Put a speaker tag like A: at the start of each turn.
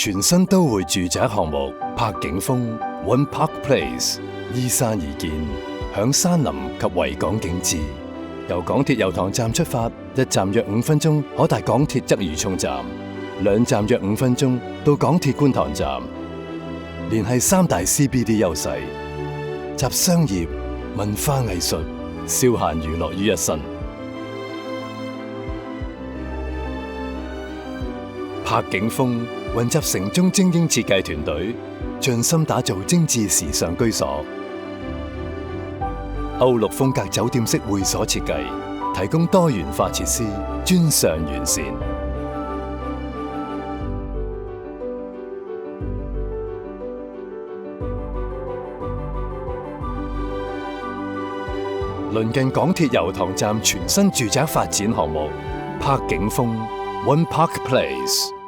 A: 全新都會住宅項目柏景峰 One Park Place， 依山而建，享山林及維港景致。由港鐵油塘站出發，一站約5分鐘可達港鐵鰂魚涌站，2站約5分鐘到港鐵觀塘站，聯繫3大 CBD 優勢，集商業、文化藝術、消閒娛樂於一身。柏景峰雲集城中精英設計團隊，盡心打造精緻時尚居所。歐陸風格酒店式會所設計，提供多元化設施，專上完善。鄰近港鐵油塘站全新住宅發展項目柏景峰 One Park Place。